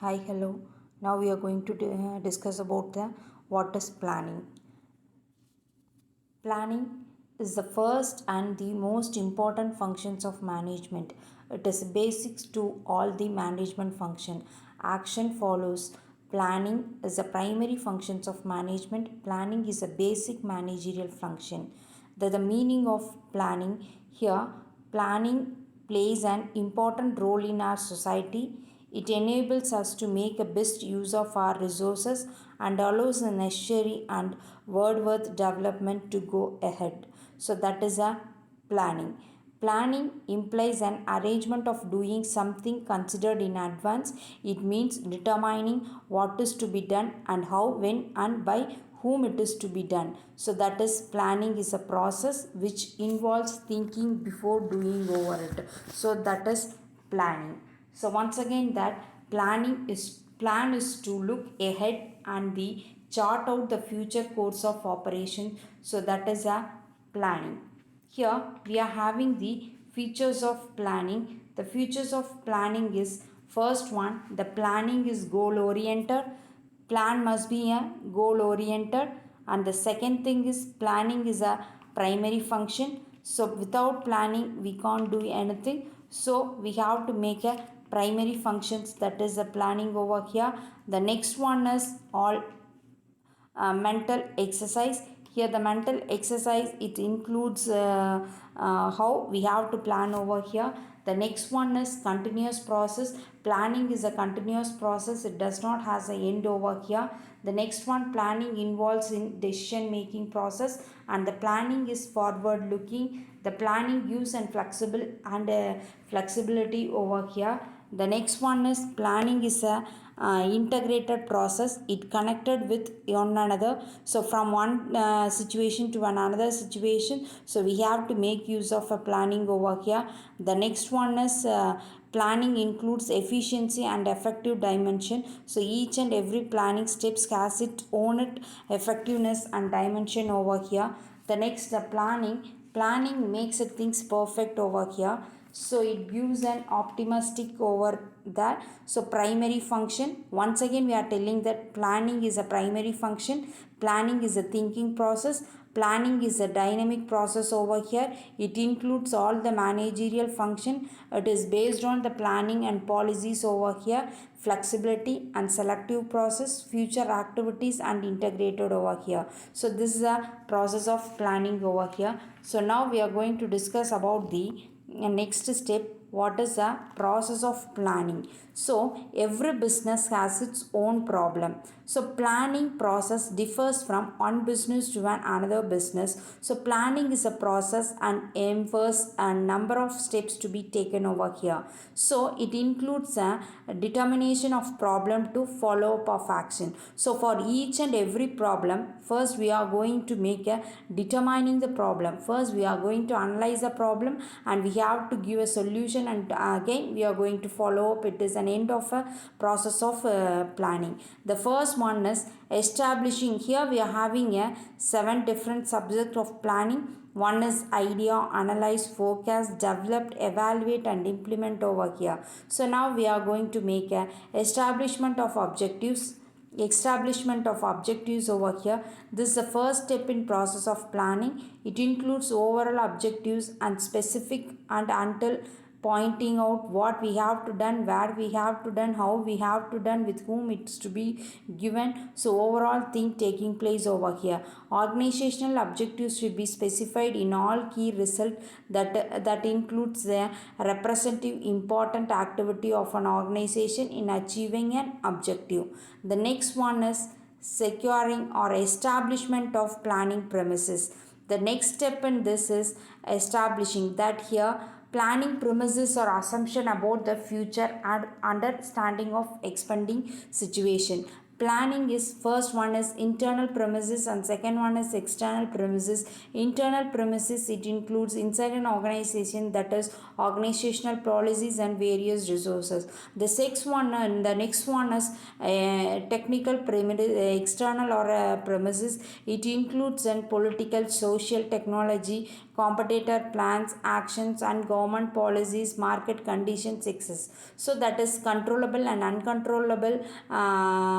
Hi, hello. Now we are going to discuss about the what is planning. Planning is the first and the most important functions of management. It is basics to all the management function. Action follows. Planning is the primary functions of management. Planning is a basic managerial function. The meaning of planning here, planning plays an important role in our society. It enables us to make a best use of our resources and allows the necessary and word-worth development to go ahead. So that is a planning. Planning implies an arrangement of doing something considered in advance. It means determining what is to be done and how, when, and by whom it is to be done. So that is planning is a process which involves thinking before doing over it. So that is planning. So once again that plan is to look ahead and the chart out the future course of operation. So that is a planning. Here we are having the features of planning. The features of planning is first one, the planning is goal oriented. Plan must be a goal oriented, and the second thing is planning is a primary function. So without planning we can't do anything. So we have to make a primary functions, that is the planning over here. The next one is all mental exercise. Here the mental exercise, it includes how we have to plan over here. The next one is continuous process. Planning is a continuous process, it does not has an end over here. The next one, planning involves in decision making process, and the planning is forward looking. The planning gives and flexible and flexibility over here. The next one is planning is a integrated process, it connected with one another. So from one situation to another situation, so we have to make use of a planning over here. The next one is planning includes efficiency and effective dimension. So each and every planning steps has its own effectiveness and dimension over here. The next, the planning makes it things perfect over here. So it gives an optimistic over that. So primary function, once again we are telling that planning is a primary function. Planning is a thinking process. Planning is a dynamic process over here. It includes all the managerial function. It is based on the planning and policies over here. Flexibility and selective process, future activities and integrated over here. So this is a process of planning over here. So now we are going to discuss about the next step, what is the process of planning. So every business has its own problem. So planning process differs from one business to another business. So planning is a process and infers a number of steps to be taken over here. So it includes a determination of problem to follow up of action. So for each and every problem, first we are going to make a determining the problem. First we are going to analyze the problem and we have to give a solution, and again we are going to follow up. It is an end of a process of planning. The first one is establishing. Here we are having a 7 different subject of planning. One is idea, analyze, forecast, develop, evaluate and implement over here. So now we are going to make a establishment of objectives. Over here, this is the first step in process of planning. It includes overall objectives and specific and until pointing out what we have to done, where we have to done, how we have to done, with whom it's to be given. So overall thing taking place over here. Organizational objectives should be specified in all key result. That includes the representative important activity of an organization in achieving an objective. The next one is securing or establishment of planning premises. The next step in this is establishing. That here, planning premises or assumption about the future and understanding of expanding situation. Planning is first one is internal premises and second one is external premises. Internal premises, it includes inside an organization, that is organizational policies and various resources. The next one is technical premises, external or premises. It includes an political, social, technology, competitor plans, actions and government policies, market conditions, excess. So that is controllable and uncontrollable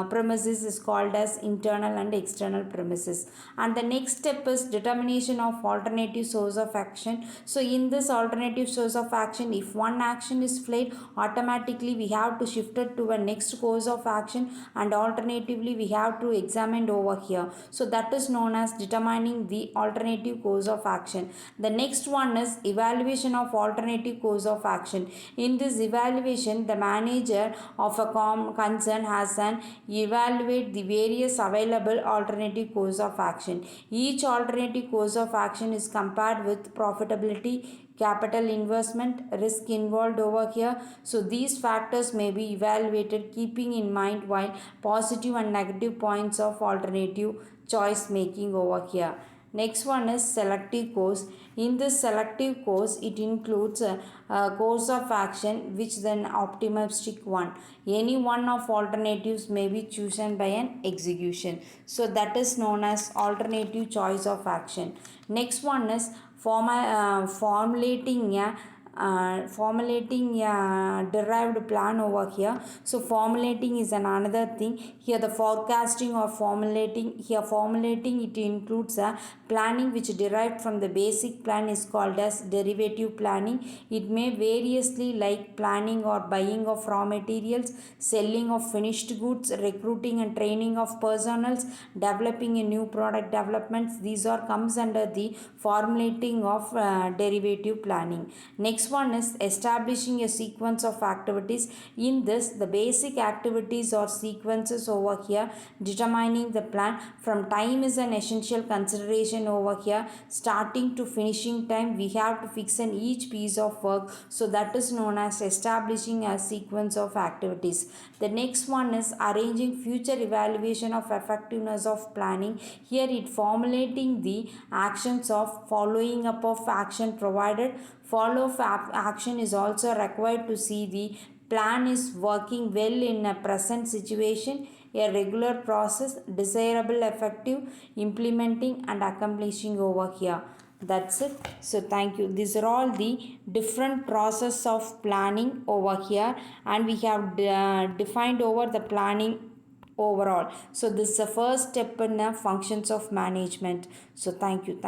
premises is called as internal and external premises. And the next step is determination of alternative source of action. So in this alternative source of action, if one action is failed, automatically we have to shift it to a next course of action, and alternatively we have to examine over here. So that is known as determining the alternative course of action. The next one is evaluation of alternative course of action. In this evaluation, the manager of a concern has an evaluate the various available alternative course of action. Each alternative course of action is compared with profitability, capital investment, risk involved over here. So these factors may be evaluated keeping in mind while positive and negative points of alternative choice making over here. Next one is selective course. In this selective course, it includes a course of action which then optimistic one. Any one of alternatives may be chosen by an execution. So that is known as alternative choice of action. Next one is formulating a derived plan over here. So formulating is another thing. Here the forecasting or formulating, here formulating, it includes a planning which derived from the basic plan is called as derivative planning. It may variously like planning or buying of raw materials, selling of finished goods, recruiting and training of personnels, developing a new product developments. These are comes under the formulating of derivative planning. Next one is establishing a sequence of activities. In this, the basic activities or sequences over here determining the plan. From time is an essential consideration over here. Starting to finishing time, we have to fix in each piece of work. So that is known as establishing a sequence of activities. The next one is arranging future evaluation of effectiveness of planning. Here it formulating the actions of following up of action provided. Follow-up action is also required to see the plan is working well in a present situation, a regular process, desirable, effective, implementing and accomplishing over here. That's it. So thank you. These are all the different process of planning over here, and we have defined over the planning overall. So this is the first step in the functions of management. So thank you.